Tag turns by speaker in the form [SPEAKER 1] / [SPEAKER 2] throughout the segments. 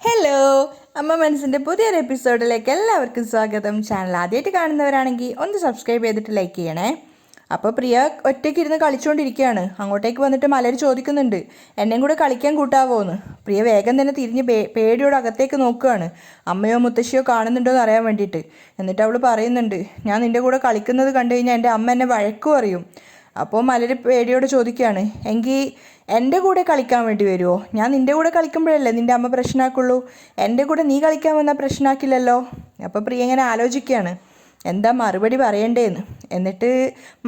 [SPEAKER 1] Hello, അമ്മ മനസ്സിൻ്റെ പുതിയൊരു എപ്പിസോഡിലേക്ക് എല്ലാവർക്കും സ്വാഗതം. ചാനൽ ആദ്യമായിട്ട് കാണുന്നവരാണെങ്കിൽ ഒന്ന് സബ്സ്ക്രൈബ് ചെയ്തിട്ട് ലൈക്ക് ചെയ്യണേ. അപ്പോൾ പ്രിയ ഒറ്റയ്ക്ക് ഇരുന്ന് കളിച്ചുകൊണ്ടിരിക്കുകയാണ്. അങ്ങോട്ടേക്ക് വന്നിട്ട് മലര് ചോദിക്കുന്നുണ്ട്, എന്നെയും കൂടെ കളിക്കാൻ കൂട്ടാവോന്ന്. പ്രിയ വേഗം തന്നെ തിരിഞ്ഞ് പേടിയോട് അകത്തേക്ക് നോക്കുകയാണ്, അമ്മയോ മുത്തശ്ശിയോ കാണുന്നുണ്ടോ എന്ന് അറിയാൻ വേണ്ടിയിട്ട്. എന്നിട്ട് അവൾ പറയുന്നുണ്ട്, ഞാൻ നിൻ്റെ കൂടെ കളിക്കുന്നത് കണ്ടു കഴിഞ്ഞാൽ എൻ്റെ അമ്മ എന്നെ വഴക്കും അറിയും. അപ്പോൾ മലര് പേടിയോട് ചോദിക്കുകയാണ്, എങ്കിൽ എൻ്റെ കൂടെ കളിക്കാൻ വേണ്ടി വരുമോ? ഞാൻ നിൻ്റെ കൂടെ കളിക്കുമ്പോഴല്ലേ നിൻ്റെ അമ്മ പ്രശ്നമാക്കുള്ളൂ, എൻ്റെ കൂടെ നീ കളിക്കാൻ വന്നാൽ പ്രശ്നമാക്കില്ലല്ലോ. അപ്പോൾ പ്രിയ ഇങ്ങനെ ആലോചിക്കുകയാണ് എന്താ മറുപടി പറയണ്ടേന്ന്. എന്നിട്ട്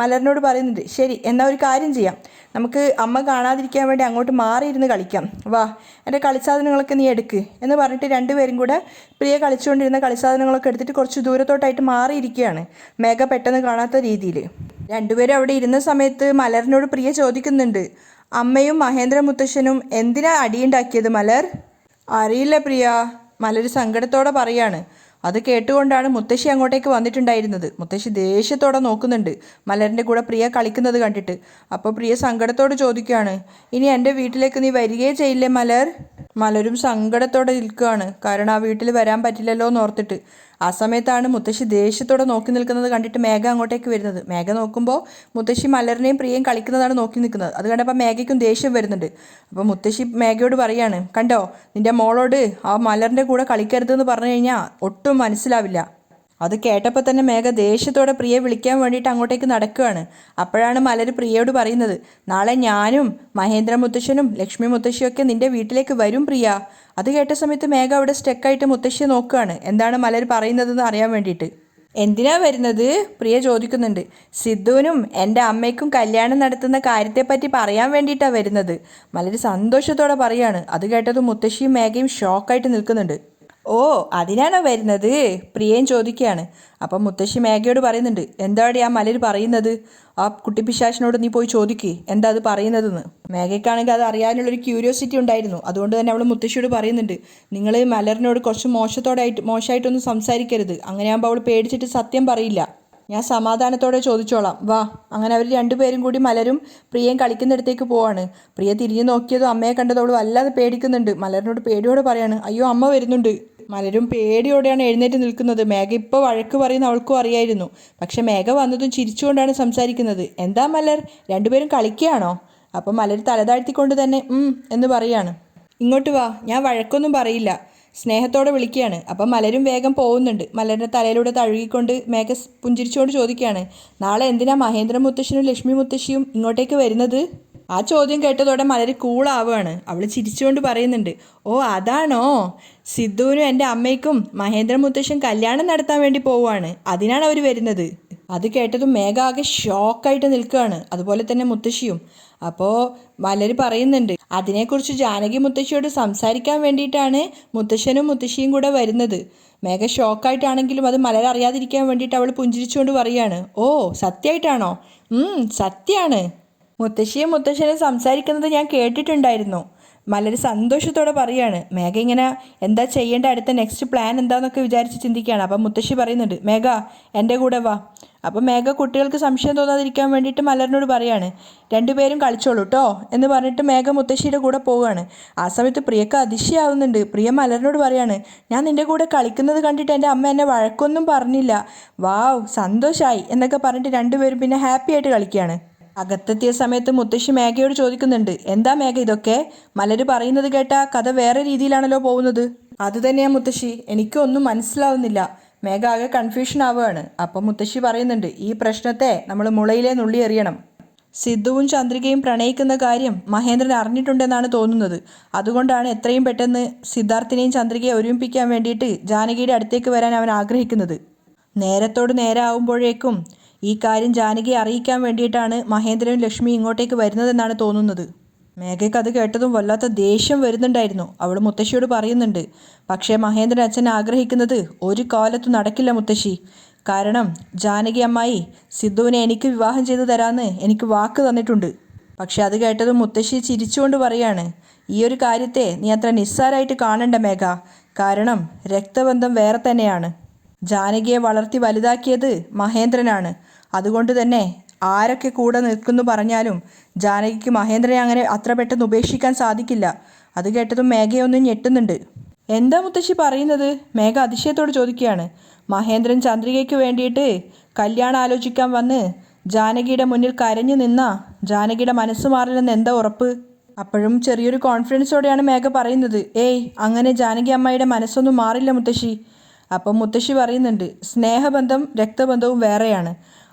[SPEAKER 1] മലറിനോട് പറയുന്നുണ്ട്, ശരി എന്നാൽ ഒരു കാര്യം ചെയ്യാം, നമുക്ക് അമ്മ കാണാതിരിക്കാൻ വേണ്ടി അങ്ങോട്ട് മാറിയിരുന്ന് കളിക്കാം, വാ എൻ്റെ കളിസാധനങ്ങളൊക്കെ നീ എടുക്ക് എന്ന് പറഞ്ഞിട്ട് രണ്ടുപേരും കൂടെ പ്രിയ കളിച്ചുകൊണ്ടിരുന്ന കളിസാധനങ്ങളൊക്കെ എടുത്തിട്ട് കുറച്ച് ദൂരത്തോട്ടായിട്ട് മാറിയിരിക്കുകയാണ്, മേഘ പെട്ടെന്ന് കാണാത്ത രീതിയിൽ. രണ്ടുപേരും അവിടെ ഇരുന്ന സമയത്ത് മലറിനോട് പ്രിയ ചോദിക്കുന്നുണ്ട്, അമ്മയും മഹേന്ദ്ര മുത്തശ്ശനും എന്തിനാ അടിയുണ്ടാക്കിയത് മലർ? അറിയില്ല പ്രിയ, മലര് സങ്കടത്തോടെ പറയാണ്. അത് കേട്ടുകൊണ്ടാണ് മുത്തശ്ശി അങ്ങോട്ടേക്ക് വന്നിട്ടുണ്ടായിരുന്നത്. മുത്തശ്ശി ദേഷ്യത്തോടെ നോക്കുന്നുണ്ട് മലറിൻ്റെ കൂടെ പ്രിയ കളിക്കുന്നത് കണ്ടിട്ട്. അപ്പോൾ പ്രിയ സങ്കടത്തോട് ചോദിക്കുകയാണ്, ഇനി എൻ്റെ വീട്ടിലേക്ക് നീ വരികയേ ചെയ്യില്ലേ മലർ? മലരും സങ്കടത്തോടെ നിൽക്കുകയാണ്, കാരണം ആ വീട്ടിൽ വരാൻ പറ്റില്ലല്ലോ എന്ന് ഓർത്തിട്ട്. ആ സമയത്താണ് മുത്തശ്ശി ദേഷ്യത്തോടെ നോക്കി നിൽക്കുന്നത് കണ്ടിട്ട് മേഘ അങ്ങോട്ടേക്ക് വരുന്നത്. മേഘ നോക്കുമ്പോൾ മുത്തശ്ശി മലറിനെയും പ്രിയയും കളിക്കുന്നതാണ് നോക്കി നിൽക്കുന്നത്. അത് കണ്ടപ്പോൾ മേഘയ്ക്കും ദേഷ്യം വരുന്നുണ്ട്. അപ്പോൾ മുത്തശ്ശി മേഘയോട് പറയാണ്, കണ്ടോ നിൻ്റെ മോളോട് ആ മലറിൻ്റെ കൂടെ കളിക്കരുതെന്ന് പറഞ്ഞു കഴിഞ്ഞാൽ ഒട്ടും മനസ്സിലാവില്ല. അത് കേട്ടപ്പോൾ തന്നെ മേഘ ദേഷ്യത്തോടെ പ്രിയയെ വിളിക്കാൻ വേണ്ടിയിട്ട് അങ്ങോട്ടേക്ക് നടക്കുകയാണ്. അപ്പോഴാണ് മലര് പ്രിയയോട് പറയുന്നത്, നാളെ ഞാനും മഹേന്ദ്ര മുത്തശ്ശനും ലക്ഷ്മി മുത്തശ്ശിയൊക്കെ നിൻ്റെ വീട്ടിലേക്ക് വരും പ്രിയ. അത് കേട്ട സമയത്ത് മേഘ അവിടെ സ്റ്റക്കായിട്ട് മുത്തശ്ശിയെ നോക്കുകയാണ്, എന്താണ് മലര് പറയുന്നതെന്ന് അറിയാൻ വേണ്ടിയിട്ട്. എന്തിനാ വരുന്നത് പ്രിയ ചോദിക്കുന്നുണ്ട്. സിദ്ധുവിനും എൻ്റെ അമ്മയ്ക്കും കല്യാണം നടത്തുന്ന കാര്യത്തെപ്പറ്റി പറയാൻ വേണ്ടിയിട്ടാണ് വരുന്നത്, മലര് സന്തോഷത്തോടെ പറയാണ്. അത് കേട്ടതും മുത്തശ്ശിയും മേഘയും ഷോക്കായിട്ട് നിൽക്കുന്നുണ്ട്. ഓ അതിനാണോ വരുന്നത് പ്രിയയും ചോദിക്കുകയാണ്. അപ്പം മുത്തശ്ശി മേഘയോട് പറയുന്നുണ്ട്, എന്താണ് ആ മലര് പറയുന്നത്? ആ കുട്ടിപ്പിശാശിനോട് നീ പോയി ചോദിക്ക് എന്താ അത് പറയുന്നതെന്ന്. മേഘയ്ക്കാണെങ്കിൽ അത് അറിയാനുള്ളൊരു ക്യൂരിയോസിറ്റി ഉണ്ടായിരുന്നു. അതുകൊണ്ട് തന്നെ അവൾ മുത്തശ്ശിയോട് പറയുന്നുണ്ട്, നിങ്ങൾ മലറിനോട് കുറച്ച് മോശമായിട്ടൊന്നും സംസാരിക്കരുത്, അങ്ങനെയാകുമ്പോൾ അവൾ പേടിച്ചിട്ട് സത്യം പറയില്ല, ഞാൻ സമാധാനത്തോടെ ചോദിച്ചോളാം, വാ. അങ്ങനെ അവർ രണ്ടുപേരും കൂടി മലരും പ്രിയയും കളിക്കുന്നിടത്തേക്ക് പോവാണ്. പ്രിയ തിരിഞ്ഞു നോക്കിയതും അമ്മയെ കണ്ടത് അവൾ വല്ലാതെ പേടിക്കുന്നുണ്ട്. മലറിനോട് പേടിയോടെ പറയാണ്, അയ്യോ അമ്മ വരുന്നുണ്ട്. മലരും പേടിയോടെയാണ് എഴുന്നേറ്റ് നിൽക്കുന്നത്. മേഘ ഇപ്പോൾ വഴക്ക് പറയുന്ന അവൾക്കും അറിയായിരുന്നു. പക്ഷെ മേഘ വന്നതും ചിരിച്ചുകൊണ്ടാണ് സംസാരിക്കുന്നത്. എന്താ മലർ, രണ്ടുപേരും കളിക്കുകയാണോ? അപ്പം മലർ തലതാഴ്ത്തിക്കൊണ്ട് തന്നെ എന്ന് പറയാണ്. ഇങ്ങോട്ട് വാ, ഞാൻ വഴക്കൊന്നും പറയില്ല, സ്നേഹത്തോടെ വിളിക്കുകയാണ്. അപ്പം മലരും വേഗം പോകുന്നുണ്ട്. മലരിൻ്റെ തലയിലൂടെ തഴുകിക്കൊണ്ട് മേഘ പുഞ്ചിരിച്ചുകൊണ്ട് ചോദിക്കുകയാണ്, നാളെ എന്തിനാ മഹേന്ദ്ര മുത്തശ്ശനും ലക്ഷ്മി മുത്തശ്ശിയും ഇങ്ങോട്ടേക്ക് വരുന്നത്? ആ ചോദ്യം കേട്ടതോടെ മലര് കൂളാവുകയാണ്. അവൾ ചിരിച്ചുകൊണ്ട് പറയുന്നുണ്ട്, ഓ അതാണോ, സിദ്ധുവിനും എൻ്റെ അമ്മയ്ക്കും മഹേന്ദ്ര മുത്തശ്ശൻ കല്യാണം നടത്താൻ വേണ്ടി പോവുകയാണ്, അതിനാണ് അവർ വരുന്നത്. അത് കേട്ടതും മേഘ ആകെ ഷോക്കായിട്ട് നിൽക്കുകയാണ്, അതുപോലെ തന്നെ മുത്തശ്ശിയും. അപ്പോൾ മലര് പറയുന്നുണ്ട്, അതിനെക്കുറിച്ച് ജാനകി മുത്തശ്ശിയോട് സംസാരിക്കാൻ വേണ്ടിയിട്ടാണ് മുത്തശ്ശനും മുത്തശ്ശിയും കൂടെ വരുന്നത്. മേഘ ഷോക്കായിട്ടാണെങ്കിലും അത് മലർ അറിയാതിരിക്കാൻ വേണ്ടിയിട്ട് അവൾ പുഞ്ചിരിച്ചുകൊണ്ട് പറയാണ്, ഓ സത്യമായിട്ടാണോ? സത്യമാണ്, മുത്തശ്ശിയും മുത്തശ്ശനും സംസാരിക്കുന്നത് ഞാൻ കേട്ടിട്ടുണ്ടായിരുന്നു. മലര് സന്തോഷത്തോടെ പറയാണ്. മേഘ ഇങ്ങനെ എന്താ ചെയ്യേണ്ട, അടുത്ത നെക്സ്റ്റ് പ്ലാൻ എന്താണെന്നൊക്കെ വിചാരിച്ച് ചിന്തിക്കുകയാണ്. അപ്പം മുത്തശ്ശി പറയുന്നുണ്ട്, മേഘ എൻ്റെ കൂടെ വാ. അപ്പം മേഘ കുട്ടികൾക്ക് സംശയം തോന്നാതിരിക്കാൻ വേണ്ടിയിട്ട് മലറിനോട് പറയാണ്, രണ്ടുപേരും കളിച്ചോളൂ കേട്ടോ എന്ന് പറഞ്ഞിട്ട് മേഘ മുത്തശ്ശിയുടെ കൂടെ പോവുകയാണ്. ആ സമയത്ത് പ്രിയക്ക് അതിശയാവുന്നുണ്ട്. പ്രിയ മലറിനോട് പറയാണ്, ഞാൻ നിൻ്റെ കൂടെ കളിക്കുന്നത് കണ്ടിട്ട് എൻ്റെ അമ്മ എന്നെ വഴക്കൊന്നും പറഞ്ഞില്ല, വാവ് സന്തോഷമായി എന്നൊക്കെ പറഞ്ഞിട്ട് രണ്ടുപേരും പിന്നെ ഹാപ്പി ആയിട്ട് കളിക്കുകയാണ്. അകത്തെത്തിയ സമയത്ത് മുത്തശ്ശി മേഘയോട് ചോദിക്കുന്നുണ്ട്, എന്താ മേഘ ഇതൊക്കെ? മലര് പറയുന്നത് കേട്ട കഥ വേറെ രീതിയിലാണല്ലോ പോകുന്നത്. അതുതന്നെയാ മുത്തശ്ശി, എനിക്കൊന്നും മനസ്സിലാവുന്നില്ല. മേഘ ആകെ കൺഫ്യൂഷൻ ആവുകയാണ്. അപ്പം മുത്തശ്ശി പറയുന്നുണ്ട്, ഈ പ്രശ്നത്തെ നമ്മൾ മുളയിലെ നുള്ളി എറിയണം. സിദ്ധുവും ചന്ദ്രികയും പ്രണയിക്കുന്ന കാര്യം മഹേന്ദ്രൻ അറിഞ്ഞിട്ടുണ്ടെന്നാണ് തോന്നുന്നത്. അതുകൊണ്ടാണ് എത്രയും പെട്ടെന്ന് സിദ്ധാർത്ഥിനെയും ചന്ദ്രികയെ ഒരുമിപ്പിക്കാൻ വേണ്ടിയിട്ട് ജാനകിയുടെ അടുത്തേക്ക് വരാൻ അവൻ ആഗ്രഹിക്കുന്നത്. നേരത്തോട് നേരാവുമ്പോഴേക്കും ഈ കാര്യം ജാനകിയെ അറിയിക്കാൻ വേണ്ടിയിട്ടാണ് മഹേന്ദ്രനും ലക്ഷ്മി ഇങ്ങോട്ടേക്ക് വരുന്നതെന്നാണ് തോന്നുന്നത്. മേഘയ്ക്ക് അത് കേട്ടതും വല്ലാത്ത ദേഷ്യം വരുന്നുണ്ടായിരുന്നു. അവൾ മുത്തശ്ശിയോട് പറയുന്നുണ്ട്, പക്ഷേ മഹേന്ദ്രൻ അച്ഛൻ ആഗ്രഹിക്കുന്നത് ഒരു കാലത്തും നടക്കില്ല മുത്തശ്ശി. കാരണം ജാനകി അമ്മായി സിദ്ധുവിനെ എനിക്ക് വിവാഹം ചെയ്തു തരാമെന്ന് എനിക്ക് വാക്ക് തന്നിട്ടുണ്ട്. പക്ഷെ അത് കേട്ടതും മുത്തശ്ശി ചിരിച്ചുകൊണ്ട് പറയാണ്, ഈ ഒരു കാര്യത്തെ നീ അത്ര നിസ്സാരമായിട്ട് കാണണ്ട മേഘ, കാരണം രക്തബന്ധം വേറെ തന്നെയാണ്. ജാനകിയെ വളർത്തി വലുതാക്കിയത് മഹേന്ദ്രനാണ്. അതുകൊണ്ട് തന്നെ ആരൊക്കെ കൂടെ നിൽക്കുന്നു പറഞ്ഞാലും ജാനകിക്ക് മഹേന്ദ്രനെ അങ്ങനെ അത്ര പെട്ടെന്ന് ഉപേക്ഷിക്കാൻ സാധിക്കില്ല. അത് കേട്ടതും മേഘയൊന്നും ഞെട്ടുന്നുണ്ട്. എന്താ മുത്തശ്ശി പറയുന്നത്? മേഘ അതിശയത്തോട് ചോദിക്കുകയാണ്. മഹേന്ദ്രൻ ചന്ദ്രികയ്ക്ക് വേണ്ടിയിട്ട് കല്യാണം ആലോചിക്കാൻ വന്ന് ജാനകിയുടെ മുന്നിൽ കരഞ്ഞു നിന്നാ ജാനകിയുടെ മനസ്സ് മാറില്ലെന്ന് എന്താ ഉറപ്പ്? അപ്പോഴും ചെറിയൊരു കോൺഫിഡൻസോടെയാണ് മേഘ പറയുന്നത്. ഏയ്, അങ്ങനെ ജാനകി അമ്മയുടെ മനസ്സൊന്നും മാറില്ല മുത്തശ്ശി. അപ്പം മുത്തശ്ശി പറയുന്നുണ്ട്, സ്നേഹബന്ധം രക്തബന്ധവും വേറെയാണ്.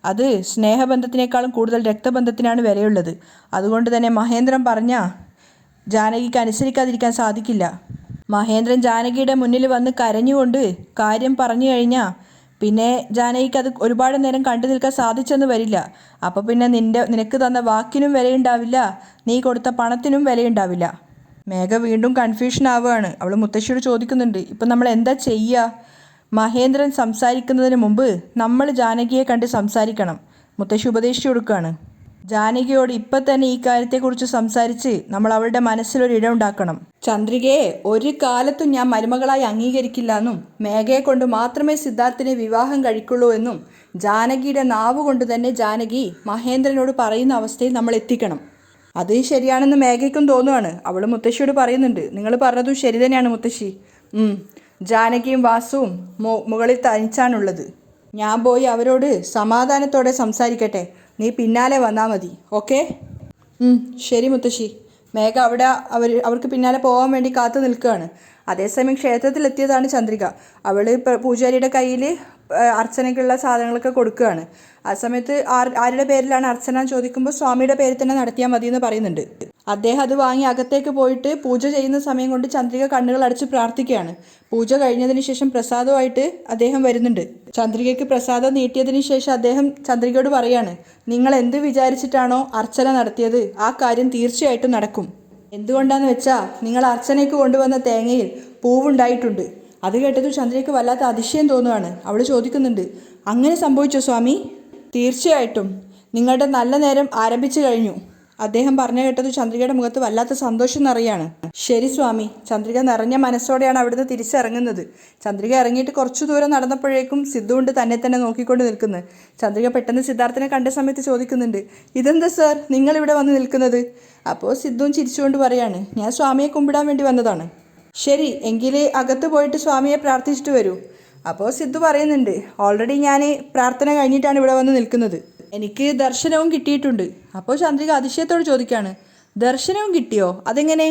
[SPEAKER 1] അത് സ്നേഹബന്ധത്തിനേക്കാളും കൂടുതൽ രക്തബന്ധത്തിനാണ് വിലയുള്ളത്. അതുകൊണ്ട് തന്നെ മഹേന്ദ്രൻ പറഞ്ഞാൽ ജാനകിക്ക് അനുസരിക്കാതിരിക്കാൻ സാധിക്കില്ല. മഹേന്ദ്രൻ ജാനകിയുടെ മുന്നിൽ വന്ന് കരഞ്ഞുകൊണ്ട് കാര്യം പറഞ്ഞു കഴിഞ്ഞാൽ പിന്നെ ജാനകിക്ക് അത് ഒരുപാട് നേരം കണ്ടു നിൽക്കാൻ സാധിച്ചെന്ന് വരില്ല. അപ്പോൾ പിന്നെ നിനക്ക് തന്ന വാക്കിനും വിലയുണ്ടാവില്ല, നീ കൊടുത്ത പണത്തിനും വിലയുണ്ടാവില്ല. മേഘ വീണ്ടും കൺഫ്യൂഷൻ ആവുകയാണ്. അവൾ മുത്തശ്ശിയോട് ചോദിക്കുന്നുണ്ട്, ഇപ്പം നമ്മൾ എന്താ ചെയ്യുക? മഹേന്ദ്രൻ സംസാരിക്കുന്നതിന് മുമ്പ് നമ്മൾ ജാനകിയെ കണ്ട് സംസാരിക്കണം. മുത്തശ്ശി ഉപദേശിച്ചു കൊടുക്കുകയാണ്. ജാനകിയോട് ഇപ്പം തന്നെ ഈ കാര്യത്തെക്കുറിച്ച് സംസാരിച്ച് നമ്മൾ അവളുടെ മനസ്സിലൊരു ഇടം ഉണ്ടാക്കണം. ചന്ദ്രികയെ ഒരു കാലത്തും ഞാൻ മരുമകളായി അംഗീകരിക്കില്ല എന്നും മേഘയെ കൊണ്ട് മാത്രമേ സിദ്ധാർത്ഥിനെ വിവാഹം കഴിക്കുള്ളൂ എന്നും ജാനകിയുടെ നാവ് കൊണ്ട് തന്നെ ജാനകി മഹേന്ദ്രനോട് പറയുന്ന അവസ്ഥയിൽ നമ്മൾ എത്തിക്കണം. അത് ശരിയാണെന്ന് മേഘയ്ക്കും തോന്നുകയാണ്. അവൾ മുത്തശ്ശിയോട് പറയുന്നുണ്ട്, നിങ്ങൾ പറഞ്ഞതും ശരി തന്നെയാണ് മുത്തശ്ശി. ജാനകിയും വാസുവും മുകളിൽ തനിച്ചാണുള്ളത്. ഞാൻ പോയി അവരോട് സമാധാനത്തോടെ സംസാരിക്കട്ടെ, നീ പിന്നാലെ വന്നാൽ മതി. ഓക്കെ? ശരി മുത്തശ്ശി. മേഘ അവിടെ അവർക്ക് പിന്നാലെ പോകാൻ വേണ്ടി കാത്തു നിൽക്കുകയാണ്. അതേസമയം ക്ഷേത്രത്തിലെത്തിയതാണ് ചന്ദ്രിക. അവൾ പൂജാരിയുടെ കയ്യിൽ അർച്ചനയ്ക്കുള്ള സാധനങ്ങളൊക്കെ കൊടുക്കുകയാണ്. ആ സമയത്ത് ആരുടെ പേരിലാണ് അർച്ചന ചോദിക്കുമ്പോൾ സ്വാമിയുടെ പേരിൽ തന്നെ നടത്തിയാൽ മതി എന്ന് പറയുന്നുണ്ട്. അദ്ദേഹം അത് വാങ്ങി അകത്തേക്ക് പോയിട്ട് പൂജ ചെയ്യുന്ന സമയം കൊണ്ട് ചന്ദ്രിക കണ്ണുകൾ അടച്ച് പ്രാർത്ഥിക്കുകയാണ്. പൂജ കഴിഞ്ഞതിന് ശേഷം പ്രസാദമായിട്ട് അദ്ദേഹം വരുന്നുണ്ട്. ചന്ദ്രികയ്ക്ക് പ്രസാദം നീട്ടിയതിന് ശേഷം അദ്ദേഹം ചന്ദ്രികയോട് പറയാണ്, നിങ്ങൾ എന്ത് വിചാരിച്ചിട്ടാണോ അർച്ചന നടത്തിയത് ആ കാര്യം തീർച്ചയായിട്ടും നടക്കും. എന്തുകൊണ്ടാന്ന് വെച്ചാൽ നിങ്ങൾ അർച്ചനയ്ക്ക് കൊണ്ടുവന്ന തേങ്ങയിൽ പൂവുണ്ടായിട്ടുണ്ട്. അത് കേട്ടത് ചന്ദ്രികയ്ക്ക് വല്ലാത്ത അതിശയം തോന്നുകയാണ്. അവൾ ചോദിക്കുന്നുണ്ട്, അങ്ങനെ സംഭവിച്ചോ സ്വാമി? തീർച്ചയായിട്ടും നിങ്ങളുടെ നല്ല നേരം ആരംഭിച്ചു കഴിഞ്ഞു. അദ്ദേഹം പറഞ്ഞു കേട്ടത് ചന്ദ്രികയുടെ മുഖത്ത് വല്ലാത്ത സന്തോഷം നിറയാണ്. ശരി സ്വാമി. ചന്ദ്രിക നിറഞ്ഞ മനസ്സോടെയാണ് അവിടുന്ന് തിരിച്ചിറങ്ങുന്നത്. ചന്ദ്രിക ഇറങ്ങിയിട്ട് കുറച്ചു ദൂരം നടന്നപ്പോഴേക്കും സിദ്ധു കൊണ്ട് തന്നെ നോക്കിക്കൊണ്ട് നിൽക്കുന്നത്. ചന്ദ്രിക പെട്ടെന്ന് സിദ്ധാർത്ഥനെ കണ്ട സമയത്ത് ചോദിക്കുന്നുണ്ട്, ഇതെന്താ സാർ നിങ്ങളിവിടെ വന്ന് നിൽക്കുന്നത്? അപ്പോൾ സിദ്ധുവും ചിരിച്ചുകൊണ്ട് പറയാണ്, ഞാൻ സ്വാമിയെ കുമ്പിടാൻ വേണ്ടി വന്നതാണ്. ശരി, എങ്കിൽ അകത്ത് പോയിട്ട് സ്വാമിയെ പ്രാർത്ഥിച്ചിട്ട് വരൂ. അപ്പോൾ സിദ്ധു പറയുന്നുണ്ട്, ഓൾറെഡി ഞാൻ പ്രാർത്ഥന കഴിഞ്ഞിട്ടാണ് ഇവിടെ വന്ന് നിൽക്കുന്നത്. എനിക്ക് ദർശനവും കിട്ടിയിട്ടുണ്ട്. അപ്പോൾ ചന്ദ്രിക അതിശയത്തോട് ചോദിക്കുകയാണ്, ദർശനവും കിട്ടിയോ? അതെങ്ങനെ?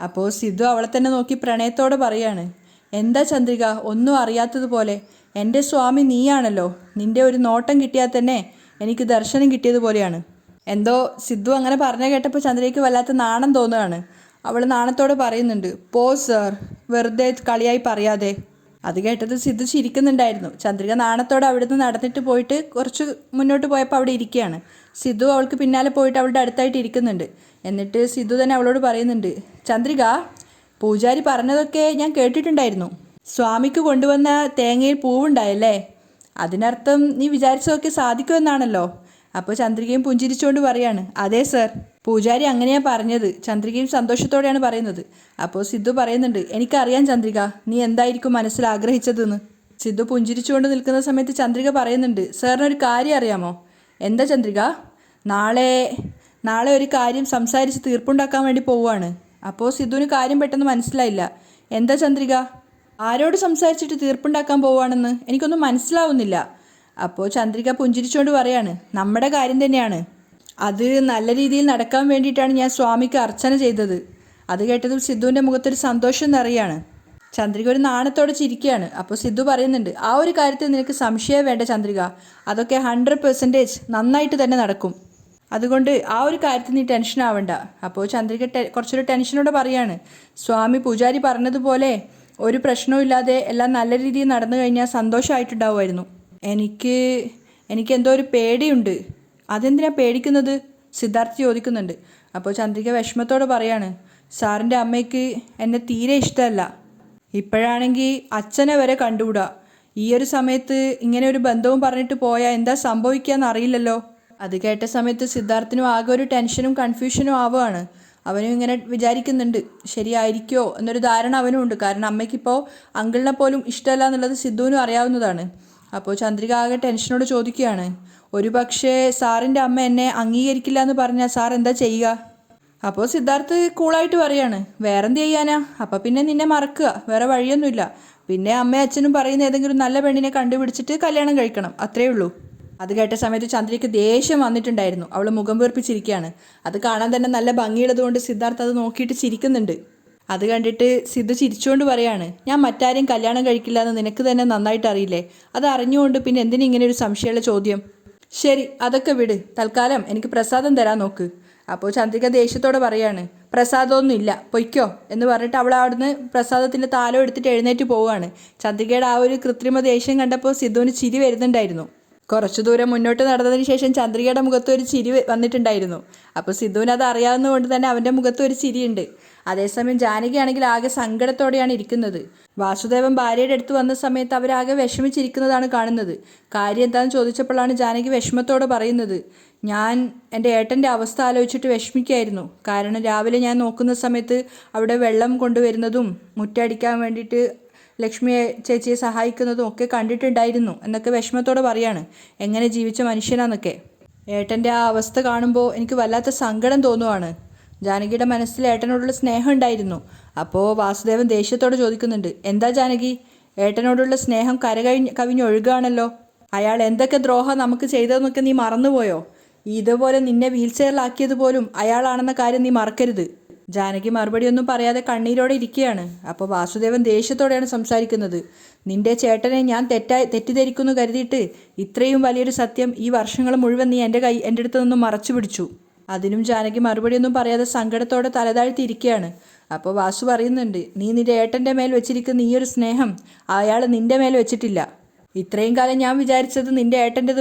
[SPEAKER 1] അപ്പോൾ സിദ്ധു അവളെ തന്നെ നോക്കി പ്രണയത്തോടെ പറയാണ്, എന്താ ചന്ദ്രിക ഒന്നും അറിയാത്തതുപോലെ? എൻ്റെ സ്വാമി നീയാണല്ലോ. നിൻ്റെ ഒരു നോട്ടം കിട്ടിയാൽ തന്നെ എനിക്ക് ദർശനം കിട്ടിയതുപോലെയാണ്. എന്തോ സിദ്ധു അങ്ങനെ പറഞ്ഞു കേട്ടപ്പോൾ ചന്ദ്രികയ്ക്ക് വല്ലാത്ത നാണം തോന്നുകയാണ്. അവൾ നാണത്തോടെ പറയുന്നുണ്ട്, പോ സർ, വെറുതെ കളിയായി പറയാതെ. അത് കേട്ടത് സിദ്ധു ചിരിക്കുന്നുണ്ടായിരുന്നു. ചന്ദ്രിക നാണത്തോടെ അവിടുന്ന് നടന്നിട്ട് പോയിട്ട് കുറച്ച് മുന്നോട്ട് പോയപ്പോൾ അവിടെ ഇരിക്കുകയാണ്. സിദ്ധു അവൾക്ക് പിന്നാലെ പോയിട്ട് അവളുടെ അടുത്തായിട്ട് ഇരിക്കുന്നുണ്ട്. എന്നിട്ട് സിദ്ധു തന്നെ അവളോട് പറയുന്നുണ്ട്, ചന്ദ്രിക, പൂജാരി പറഞ്ഞതൊക്കെ ഞാൻ കേട്ടിട്ടുണ്ടായിരുന്നു. സ്വാമിക്ക് കൊണ്ടുവന്ന തേങ്ങയിൽ പൂവുണ്ടായല്ലേ? അതിനർത്ഥം നീ വിചാരിച്ചതൊക്കെ സാധിക്കുമെന്നാണല്ലോ. അപ്പോൾ ചന്ദ്രികയും പുഞ്ചിരിച്ചുകൊണ്ട് പറയാണ്, അതെ സർ, പൂജാരി അങ്ങനെയാണ് പറഞ്ഞത്. ചന്ദ്രികയും സന്തോഷത്തോടെയാണ് പറയുന്നത്. അപ്പോൾ സിദ്ധു പറയുന്നുണ്ട്, എനിക്കറിയാം ചന്ദ്രിക, നീ എന്തായിരിക്കും മനസ്സിൽ ആഗ്രഹിച്ചതെന്ന്. സിദ്ധു പുഞ്ചിരിച്ചുകൊണ്ട് നിൽക്കുന്ന സമയത്ത് ചന്ദ്രിക പറയുന്നുണ്ട്, സാറിനൊരു കാര്യം അറിയാമോ? എന്താ ചന്ദ്രിക? നാളെ ഒരു കാര്യം സംസാരിച്ച് തീർപ്പുണ്ടാക്കാൻ വേണ്ടി പോവുകയാണ്. അപ്പോൾ സിദ്ധുവിന് കാര്യം പെട്ടെന്ന് മനസ്സിലായില്ല. എന്താ ചന്ദ്രിക? ആരോട് സംസാരിച്ചിട്ട് തീർപ്പുണ്ടാക്കാൻ പോവുകയാണെന്ന് എനിക്കൊന്നും മനസ്സിലാവുന്നില്ല. അപ്പോൾ ചന്ദ്രിക പുഞ്ചിരിച്ചുകൊണ്ട് പറയാണ്, നമ്മുടെ കാര്യം തന്നെയാണ്. അത് നല്ല രീതിയിൽ നടക്കാൻ വേണ്ടിയിട്ടാണ് ഞാൻ സ്വാമിക്ക് അർച്ചന ചെയ്തത്. അത് കേട്ടതും സിദ്ധുവിൻ്റെ മുഖത്തൊരു സന്തോഷം നിറയാണ്. ചന്ദ്രിക ഒരു നാണത്തോടെ ചിരിക്കുകയാണ്. അപ്പോൾ സിദ്ധു പറയുന്നുണ്ട്, ആ ഒരു കാര്യത്തിൽ നിനക്ക് സംശയം വേണ്ട ചന്ദ്രിക, അതൊക്കെ 100% നന്നായിട്ട് തന്നെ നടക്കും. അതുകൊണ്ട് ആ ഒരു കാര്യത്തിൽ നീ ടെൻഷൻ ആവണ്ട. അപ്പോൾ ചന്ദ്രിക കുറച്ചൊരു ടെൻഷനോടെ പറയാണ്, സ്വാമി പൂജാരി പറഞ്ഞതുപോലെ ഒരു പ്രശ്നവുമില്ലാതെ എല്ലാം നല്ല രീതിയിൽ നടന്നു കഴിഞ്ഞാൽ സന്തോഷമായിട്ടുണ്ടാവുമായിരുന്നു. എനിക്ക് എന്തോ ഒരു പേടിയുണ്ട്. അതെന്തിനാ പേടിക്കുന്നത്? സിദ്ധാർത്ഥ് ചോദിക്കുന്നുണ്ട്. അപ്പോൾ ചന്ദ്രിക വിഷമത്തോടെ പറയാണ്, സാറിൻ്റെ അമ്മയ്ക്ക് എന്നെ തീരെ ഇഷ്ടമല്ല. ഇപ്പോഴാണെങ്കിൽ അച്ഛനെ വരെ കണ്ടുകൂടാ. ഈ ഒരു സമയത്ത് ഇങ്ങനെ ഒരു ബന്ധവും പറഞ്ഞിട്ട് പോയാൽ എന്താ സംഭവിക്കുകയെന്ന് അറിയില്ലല്ലോ. അത് കേട്ട സമയത്ത് സിദ്ധാർത്ഥിനും ആകെ ഒരു ടെൻഷനും കൺഫ്യൂഷനും ആവുകയാണ്. അവനും ഇങ്ങനെ വിചാരിക്കുന്നുണ്ട്, ശരിയായിരിക്കുമോ എന്നൊരു ധാരണ അവനും ഉണ്ട്. കാരണം അമ്മയ്ക്കിപ്പോൾ അങ്കിളിനെ പോലും ഇഷ്ടമല്ല എന്നുള്ളത് സിദ്ധുവിനും അറിയാവുന്നതാണ്. അപ്പോൾ ചന്ദ്രിക ആകെ ടെൻഷനോട് ചോദിക്കുകയാണ്, ഒരു പക്ഷേ സാറിൻ്റെ അമ്മ എന്നെ അംഗീകരിക്കില്ല എന്ന് പറഞ്ഞാൽ സാർ എന്താ ചെയ്യുക? അപ്പോൾ സിദ്ധാർത്ഥ് കൂളായിട്ട് പറയാണ്, വേറെന്ത് ചെയ്യാനാ, അപ്പം പിന്നെ നിന്നെ മറക്കുക, വേറെ വഴിയൊന്നുമില്ല. പിന്നെ അമ്മയും അച്ഛനും പറയുന്ന ഏതെങ്കിലും നല്ല പെണ്ണിനെ കണ്ടുപിടിച്ചിട്ട് കല്യാണം കഴിക്കണം, അത്രേ ഉള്ളൂ. അത് കേട്ട സമയത്ത് ചന്ദ്രയ്ക്ക് ദേഷ്യം വന്നിട്ടുണ്ടായിരുന്നു. അവൾ മുഖം വീർപ്പിച്ചിരിക്കുകയാണ്. അത് കാണാൻ തന്നെ നല്ല ഭംഗിയുള്ളതുകൊണ്ട് സിദ്ധാർത്ഥ് അത് നോക്കിയിട്ട് ചിരിക്കുന്നുണ്ട്. അത് കണ്ടിട്ട് സിദ്ധു ചിരിച്ചുകൊണ്ട് പറയാണ്, ഞാൻ മറ്റാരെയും കല്യാണം കഴിക്കില്ല എന്ന് നിനക്ക് തന്നെ നന്നായിട്ട് അറിയില്ലേ, അത് അറിഞ്ഞുകൊണ്ട് പിന്നെ എന്തിനാ ഇങ്ങനെ ഒരു സംശയമുള്ള ചോദ്യം. ശരി, അതൊക്കെ വിട്, തൽക്കാലം എനിക്ക് പ്രസാദം തരാൻ നോക്ക്. അപ്പോൾ ചന്ദ്രിക ദേഷ്യത്തോടെ പറയാണ്, പ്രസാദമൊന്നും ഇല്ല, പൊയ്ക്കോ എന്ന് പറഞ്ഞിട്ട് അവൾ അവിടുന്ന് പ്രസാദത്തിൻ്റെ താലം എടുത്തിട്ട് എഴുന്നേറ്റ് പോവുകയാണ്. ചന്ദ്രികയുടെ ആ ഒരു കൃത്രിമ ദേഷ്യം കണ്ടപ്പോൾ സിദ്ധുവിന് ചിരി വരുന്നുണ്ടായിരുന്നു. കുറച്ചു ദൂരം മുന്നോട്ട് നടന്നതിന് ശേഷം ചന്ദ്രികയുടെ മുഖത്ത് ഒരു ചിരി വന്നിട്ടുണ്ടായിരുന്നു. അപ്പോൾ സിദ്ധുവിന് അത് അറിയാവുന്നതുകൊണ്ട് തന്നെ അവൻ്റെ മുഖത്ത് ഒരു ചിരിയുണ്ട്. അതേസമയം ജാനകിയാണെങ്കിൽ ആകെ സങ്കടത്തോടെയാണ് ഇരിക്കുന്നത്. വാസുദേവൻ ഭാര്യയുടെ അടുത്ത് വന്ന സമയത്ത് അവരാകെ വിഷമിച്ചിരിക്കുന്നതാണ് കാണുന്നത്. കാര്യം എന്താണെന്ന് ചോദിച്ചപ്പോഴാണ് ജാനകി വിഷമത്തോടെ പറയുന്നത്, ഞാൻ എൻ്റെ ഏട്ടൻ്റെ അവസ്ഥ ആലോചിച്ചിട്ട് വിഷമിക്കായിരുന്നു. കാരണം രാവിലെ ഞാൻ നോക്കുന്ന സമയത്ത് അവിടെ വെള്ളം കൊണ്ടുവരുന്നതും മുറ്റടിക്കാൻ വേണ്ടിയിട്ട് ലക്ഷ്മിയെ ചേച്ചിയെ സഹായിക്കുന്നതും ഒക്കെ കണ്ടിട്ടുണ്ടായിരുന്നു എന്നൊക്കെ വിഷമത്തോടെ പറയാണ്. എങ്ങനെ ജീവിച്ച മനുഷ്യനാന്നൊക്കെ. ഏട്ടൻ്റെ ആ അവസ്ഥ കാണുമ്പോൾ എനിക്ക് വല്ലാത്ത സങ്കടം തോന്നുവാണ്. ജാനകിയുടെ മനസ്സിൽ ഏട്ടനോടുള്ള സ്നേഹം ഉണ്ടായിരുന്നു. അപ്പോൾ വാസുദേവൻ ദേഷ്യത്തോടെ ചോദിക്കുന്നുണ്ട്, എന്താ ജാനകി, ഏട്ടനോടുള്ള സ്നേഹം കവിഞ്ഞൊഴുകാണല്ലോ. അയാൾ എന്തൊക്കെ ദ്രോഹം നമുക്ക് ചെയ്തതെന്നൊക്കെ നീ മറന്നുപോയോ? ഇതുപോലെ നിന്നെ വീൽ ചെയറിലാക്കിയത് അയാളാണെന്ന കാര്യം നീ മറക്കരുത്. ജാനകി മറുപടിയൊന്നും പറയാതെ കണ്ണീരോടെ ഇരിക്കുകയാണ്. അപ്പോൾ വാസുദേവൻ ദേഷ്യത്തോടെയാണ് സംസാരിക്കുന്നത്. നിന്റെ ചേട്ടനെ ഞാൻ തെറ്റിദ്ധരിക്കുന്നു കരുതിയിട്ട് ഇത്രയും വലിയൊരു സത്യം ഈ വർഷങ്ങൾ മുഴുവൻ നീ എൻ്റെ അടുത്ത് നിന്നും മറച്ചു പിടിച്ചു. അതിനും ജാനകി മറുപടിയൊന്നും പറയാതെ സങ്കടത്തോടെ തലതാഴ്ത്തിയിരിക്കുകയാണ്. അപ്പോൾ വാസു പറയുന്നുണ്ട്, നീ നിന്റെ ഏട്ടൻ്റെ മേൽ വെച്ചിരിക്കുന്ന ഈ ഒരു സ്നേഹം അയാൾ നിന്റെ മേൽ വെച്ചിട്ടില്ല. ഇത്രയും കാലം ഞാൻ വിചാരിച്ചത് നിന്റെ ഏട്ടൻ്റെത്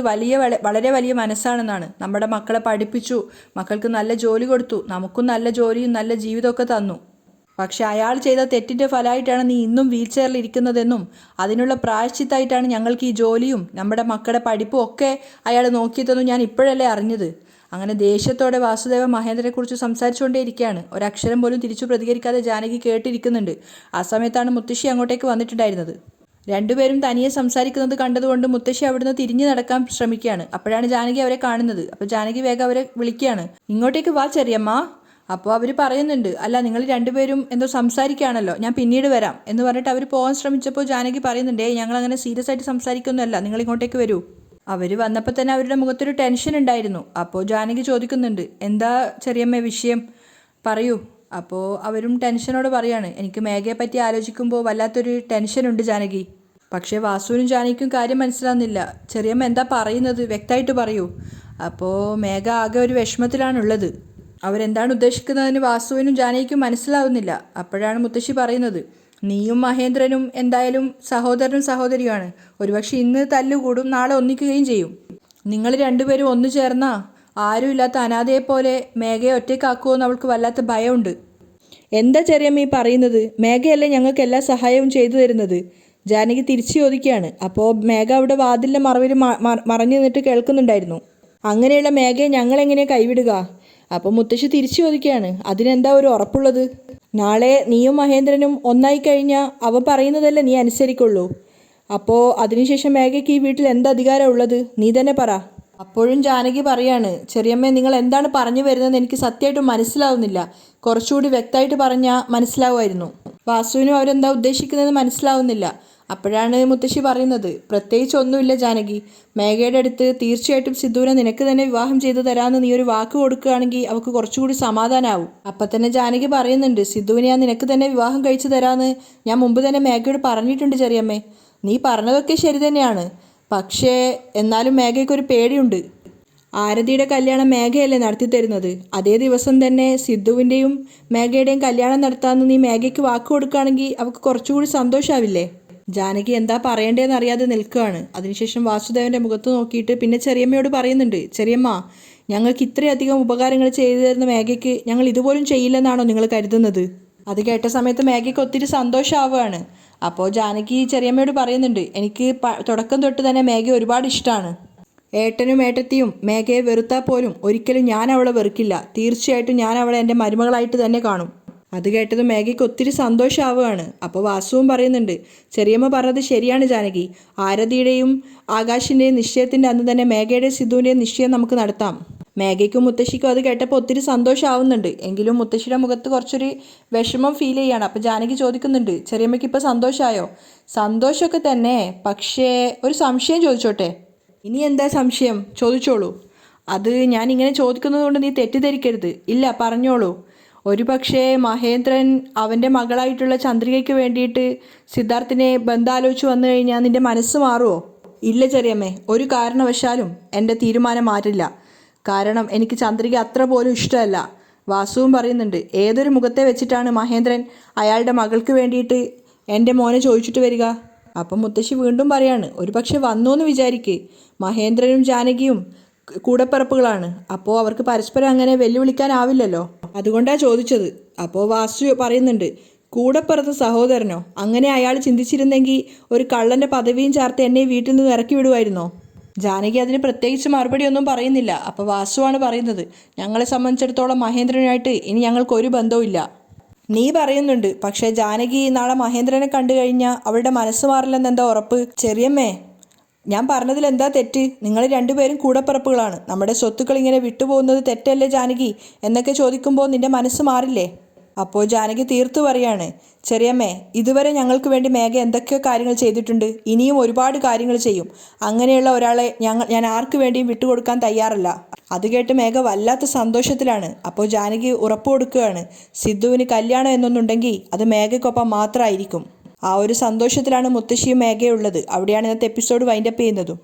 [SPEAKER 1] വളരെ വലിയ മനസ്സാണെന്നാണ്. നമ്മുടെ മക്കളെ പഠിപ്പിച്ചു, മക്കൾക്ക് നല്ല ജോലി കൊടുത്തു, നമുക്കും നല്ല ജോലിയും നല്ല ജീവിതമൊക്കെ തന്നു. പക്ഷെ അയാൾ ചെയ്ത തെറ്റിൻ്റെ ഫലമായിട്ടാണ് നീ ഇന്നും വീൽ ചെയറിൽ ഇരിക്കുന്നതെന്നും അതിനുള്ള പ്രായശ്ചിത്തായിട്ടാണ് ഞങ്ങൾക്ക് ഈ ജോലിയും നമ്മുടെ മക്കളുടെ പഠിപ്പും ഒക്കെ അയാൾ നോക്കിയതെന്നും ഞാൻ ഇപ്പോഴല്ലേ അറിഞ്ഞത്. അങ്ങനെ ദേഷ്യത്തോടെ വാസുദേവ മഹേന്ദ്രനെക്കുറിച്ച് സംസാരിച്ചുകൊണ്ടേയിരിക്കുകയാണ്. ഒരക്ഷരം പോലും തിരിച്ചു പ്രതികരിക്കാതെ ജാനകി കേട്ടിരിക്കുന്നുണ്ട്. ആ സമയത്താണ് മുത്തശ്ശി അങ്ങോട്ടേക്ക് വന്നിട്ടുണ്ടായിരുന്നത്. രണ്ടുപേരും തനിയെ സംസാരിക്കുന്നത് കണ്ടതുകൊണ്ട് മുത്തശ്ശി അവിടുന്ന് തിരിഞ്ഞു നടക്കാൻ ശ്രമിക്കുകയാണ്. അപ്പോഴാണ് ജാനകി അവരെ കാണുന്നത്. അപ്പോൾ ജാനകി വേഗം അവരെ വിളിക്കുകയാണ്, ഇങ്ങോട്ടേക്ക് വാ ചെറിയമ്മ. അപ്പോൾ അവർ പറയുന്നുണ്ട്, അല്ല നിങ്ങൾ രണ്ടുപേരും എന്തോ സംസാരിക്കുകയാണല്ലോ, ഞാൻ പിന്നീട് വരാം എന്ന് പറഞ്ഞിട്ട് അവർ പോകാൻ ശ്രമിച്ചപ്പോൾ ജാനകി പറയുന്നുണ്ട്, ഞങ്ങളങ്ങനെ സീരിയസ് ആയിട്ട് സംസാരിക്കൊന്നുമല്ല, നിങ്ങൾ ഇങ്ങോട്ടേക്ക് വരൂ. അവർ വന്നപ്പോൾ തന്നെ അവരുടെ മുഖത്തൊരു ടെൻഷൻ ഉണ്ടായിരുന്നു. അപ്പോൾ ജാനകി ചോദിക്കുന്നുണ്ട്, എന്താ ചെറിയമ്മ വിഷയം, പറയൂ. അപ്പോൾ അവരും ടെൻഷനോട് പറയാണ്, എനിക്ക് മേഘയെ പറ്റി ആലോചിക്കുമ്പോൾ വല്ലാത്തൊരു ടെൻഷനുണ്ട് ജാനകി. പക്ഷേ വാസുവിനും ജാനകിക്കും കാര്യം മനസ്സിലാവുന്നില്ല. ചെറിയമ്മ എന്താ പറയുന്നത്, വ്യക്തമായിട്ട് പറയൂ. അപ്പോൾ മേഘ ആകെ ഒരു വിഷമത്തിലാണുള്ളത്. അവരെന്താണ് ഉദ്ദേശിക്കുന്നതെന്ന് വാസുവിനും ജാനകിക്കും മനസ്സിലാവുന്നില്ല. അപ്പോഴാണ് മുത്തശ്ശി പറയുന്നത്, നീയും മഹേന്ദ്രനും എന്തായാലും സഹോദരനും സഹോദരിയുമാണ്. ഒരുപക്ഷെ ഇന്ന് തല്ലുകൂടും, നാളെ ഒന്നിക്കുകയും ചെയ്യും. നിങ്ങൾ രണ്ടുപേരും ഒന്നു ചേർന്നാ ആരുമില്ലാത്ത അനാഥയെപ്പോലെ മേഘയെ ഒറ്റയ്ക്കാക്കുമെന്ന് അവൾക്ക് വല്ലാത്ത ഭയമുണ്ട്. എന്താ ചെറിയമ്മ ഈ പറയുന്നത്, മേഘയല്ലേ ഞങ്ങൾക്ക് എല്ലാ സഹായവും ചെയ്തു തരുന്നത്? ജാനകി തിരിച്ചു ചോദിക്കുകയാണ്. അപ്പോൾ മേഘ അവിടെ വാതിലിൻ്റെ മറവിൽ മറഞ്ഞു നിന്നിട്ട് കേൾക്കുന്നുണ്ടായിരുന്നു. അങ്ങനെയുള്ള മേഘയെ ഞങ്ങളെങ്ങനെയാണ് കൈവിടുക? അപ്പോൾ മുത്തശ്ശി തിരിച്ചു ചോദിക്കുകയാണ്, അതിനെന്താ ഒരു ഉറപ്പുള്ളത്? നാളെ നീയും മഹേന്ദ്രനും ഒന്നായി കഴിഞ്ഞാൽ അവ പറയുന്നതല്ലേ നീ അനുസരിക്കുള്ളൂ. അപ്പോൾ അതിനുശേഷം മേഘയ്ക്ക് ഈ വീട്ടിൽ എന്ത് അധികാരമാണ് ഉള്ളത്, നീ തന്നെ പറ. അപ്പോഴും ജാനകി പറയാണ്, ചെറിയമ്മേ നിങ്ങൾ എന്താണ് പറഞ്ഞു വരുന്നതെന്ന് എനിക്ക് സത്യമായിട്ടും മനസ്സിലാവുന്നില്ല. കുറച്ചുകൂടി വ്യക്തമായിട്ട് പറഞ്ഞാൽ മനസ്സിലാവുമായിരുന്നു. വാസുവിനും അവരെന്താ ഉദ്ദേശിക്കുന്നതെന്ന് മനസ്സിലാവുന്നില്ല. അപ്പോഴാണ് മുത്തശ്ശി പറയുന്നത്, പ്രത്യേകിച്ച് ഒന്നുമില്ല ജാനകി, മേഘയുടെ അടുത്ത് തീർച്ചയായിട്ടും സിദ്ധുവിനെ നിനക്ക് തന്നെ വിവാഹം ചെയ്തു തരാമെന്ന് നീ ഒരു വാക്ക് കൊടുക്കുകയാണെങ്കിൽ അവൾക്ക് കുറച്ചുകൂടി സമാധാനമാവും. അപ്പം തന്നെ ജാനകി പറയുന്നുണ്ട്, സിദ്ധുവിനെ ഞാൻ നിനക്ക് തന്നെ വിവാഹം കഴിച്ചു തരാമെന്ന് ഞാൻ മുമ്പ് തന്നെ മേഘയോട് പറഞ്ഞിട്ടുണ്ട് ചെറിയമ്മേ. നീ പറഞ്ഞതൊക്കെ ശരി തന്നെയാണ്, പക്ഷേ എന്നാലും മേഘയ്ക്കൊരു പേടിയുണ്ട്. ആരതിയുടെ കല്യാണം മേഘയല്ലേ നടത്തി തരുന്നത്, അതേ ദിവസം തന്നെ സിദ്ധുവിൻ്റെയും മേഘയുടെയും കല്യാണം നടത്താമെന്ന് നീ മേഘയ്ക്ക് വാക്ക് കൊടുക്കുകയാണെങ്കിൽ അവൾക്ക് കുറച്ചുകൂടി സന്തോഷമാവില്ലേ? ജാനകി എന്താ പറയേണ്ടതെന്ന് അറിയാതെ നിൽക്കുകയാണ്. അതിനുശേഷം വാസുദേവൻ്റെ മുഖത്ത് നോക്കിയിട്ട് പിന്നെ ചെറിയമ്മയോട് പറയുന്നുണ്ട്, ചെറിയമ്മ ഞങ്ങൾക്ക് ഇത്രയധികം ഉപകാരങ്ങൾ ചെയ്തു തരുന്ന മേഘയ്ക്ക് ഞങ്ങൾ ഇതുപോലും ചെയ്യില്ലെന്നാണോ നിങ്ങൾ കരുതുന്നത്? അത് കേട്ട സമയത്ത് മേഘയ്ക്ക് ഒത്തിരി സന്തോഷമാവുകയാണ്. അപ്പോൾ ജാനകി ചെറിയമ്മയോട് പറയുന്നുണ്ട്, എനിക്ക് തുടക്കം തൊട്ട് തന്നെ മേഘയെ ഒരുപാട് ഇഷ്ടമാണ്. ഏട്ടനും ഏട്ടത്തിയും മേഘയെ വെറുത്താൽ പോലും ഒരിക്കലും ഞാൻ അവളെ വെറുക്കില്ല. തീർച്ചയായിട്ടും ഞാൻ അവളെ എൻ്റെ മരുമകളായിട്ട് തന്നെ കാണും. അത് കേട്ടത് മേഘയ്ക്ക് ഒത്തിരി സന്തോഷമാവുകയാണ്. അപ്പോൾ വാസുവും പറയുന്നുണ്ട്, ചെറിയമ്മ പറഞ്ഞത് ശരിയാണ് ജാനകി, ആരതിയുടെയും ആകാശിൻ്റെയും നിശ്ചയത്തിൻ്റെ അന്ന് തന്നെ മേഘയുടെയും സിദ്ധുവിൻ്റെയും നിശ്ചയം നമുക്ക് നടത്താം. മേഘയ്ക്കും മുത്തശ്ശിക്കും അത് കേട്ടപ്പോൾ ഒത്തിരി സന്തോഷമാവുന്നുണ്ട്. എങ്കിലും മുത്തശ്ശിയുടെ മുഖത്ത് കുറച്ചൊരു വിഷമം ഫീൽ ചെയ്യാണ്. അപ്പോൾ ജാനകി ചോദിക്കുന്നുണ്ട്, ചെറിയമ്മയ്ക്ക് ഇപ്പോൾ സന്തോഷമായോ? സന്തോഷമൊക്കെ തന്നെ, പക്ഷേ ഒരു സംശയം ചോദിച്ചോട്ടെ? ഇനി എന്താ സംശയം? ചോദിച്ചോളൂ. അത് ഞാനിങ്ങനെ ചോദിക്കുന്നത് കൊണ്ട് നീ തെറ്റിദ്ധരിക്കരുത്. ഇല്ല, പറഞ്ഞോളൂ. ഒരു പക്ഷേ മഹേന്ദ്രൻ അവൻ്റെ മകളായിട്ടുള്ള ചന്ദ്രികയ്ക്ക് വേണ്ടിയിട്ട് സിദ്ധാർത്ഥിനെ ബന്ധാലോചിച്ച് വന്നു കഴിഞ്ഞാൽ നിൻ്റെ മനസ്സ് മാറുമോ? ഇല്ല ചെറിയമ്മേ, ഒരു കാരണവശാലും എൻ്റെ തീരുമാനം മാറില്ല. കാരണം എനിക്ക് ചന്ദ്രിക അത്ര പോലും ഇഷ്ടമല്ല. വാസുവും പറയുന്നുണ്ട്, ഏതൊരു മുഖത്തെ വെച്ചിട്ടാണ് മഹേന്ദ്രൻ അയാളുടെ മകൾക്ക് വേണ്ടിയിട്ട് എൻ്റെ മോനെ ചോദിച്ചിട്ട് വരിക? അപ്പം മുത്തശ്ശി വീണ്ടും പറയാണ്, ഒരു പക്ഷെ വന്നു എന്ന് വിചാരിക്ക്. മഹേന്ദ്രനും ജാനകിയും കൂടപ്പിറപ്പുകളാണ്. അപ്പോൾ അവർക്ക് പരസ്പരം അങ്ങനെ വെല്ലുവിളിക്കാനാവില്ലല്ലോ. അതുകൊണ്ടാണ് ചോദിച്ചത്. അപ്പോൾ വാസു പറയുന്നുണ്ട്, കൂടപ്പിറത്ത സഹോദരനോ? അങ്ങനെ അയാൾ ചിന്തിച്ചിരുന്നെങ്കിൽ ഒരു കള്ളൻ്റെ പദവിയും ചേർത്ത് എന്നെ വീട്ടിൽ നിന്ന് ഇറക്കി വിടുമായിരുന്നോ? ജാനകി അതിന് പ്രത്യേകിച്ച് മറുപടി ഒന്നും പറയുന്നില്ല. അപ്പോൾ വാസുവാണ് പറയുന്നത്, ഞങ്ങളെ സംബന്ധിച്ചിടത്തോളം മഹേന്ദ്രനായിട്ട് ഇനി ഞങ്ങൾക്ക് ഒരു ബന്ധവും ഇല്ല. നീ പറയുന്നുണ്ട്, പക്ഷേ ജാനകി നാളെ മഹേന്ദ്രനെ കണ്ടു കഴിഞ്ഞാൽ അവളുടെ മനസ്സ് മാറില്ലെന്ന് എന്താ ഉറപ്പ്? ചെറിയമ്മേ, ഞാൻ പറഞ്ഞതിൽ എന്താ തെറ്റ്? നിങ്ങൾ രണ്ടുപേരും കൂടപ്പിറപ്പുകളാണ്. നമ്മുടെ സ്വത്തുക്കൾ ഇങ്ങനെ വിട്ടുപോകുന്നത് തെറ്റല്ലേ ജാനകി എന്നൊക്കെ ചോദിക്കുമ്പോൾ നിന്റെ മനസ്സ് മാറില്ലേ? അപ്പോൾ ജാനകി തീർത്തു പറയാണ്, ചെറിയമ്മേ, ഇതുവരെ ഞങ്ങൾക്ക് വേണ്ടി മേഘ എന്തൊക്കെയോ കാര്യങ്ങൾ ചെയ്തിട്ടുണ്ട്, ഇനിയും ഒരുപാട് കാര്യങ്ങൾ ചെയ്യും. അങ്ങനെയുള്ള ഒരാളെ ഞാൻ ആർക്കു വേണ്ടിയും വിട്ടുകൊടുക്കാൻ തയ്യാറല്ല. അത് കേട്ട് മേഘ വല്ലാത്ത സന്തോഷത്തിലാണ്. അപ്പോൾ ജാനകി ഉറപ്പ് കൊടുക്കുകയാണ്, സിദ്ധുവിന് കല്യാണം എന്നൊന്നുണ്ടെങ്കിൽ അത് മേഘയ്ക്കൊപ്പം മാത്രമായിരിക്കും. ആ ഒരു സന്തോഷത്തിലാണ് മുത്തശ്ശിയും മേഘയുള്ളത്. അവിടെയാണ് ഇന്നത്തെ എപ്പിസോഡ് വൈൻഡപ്പ് ചെയ്യുന്നതും.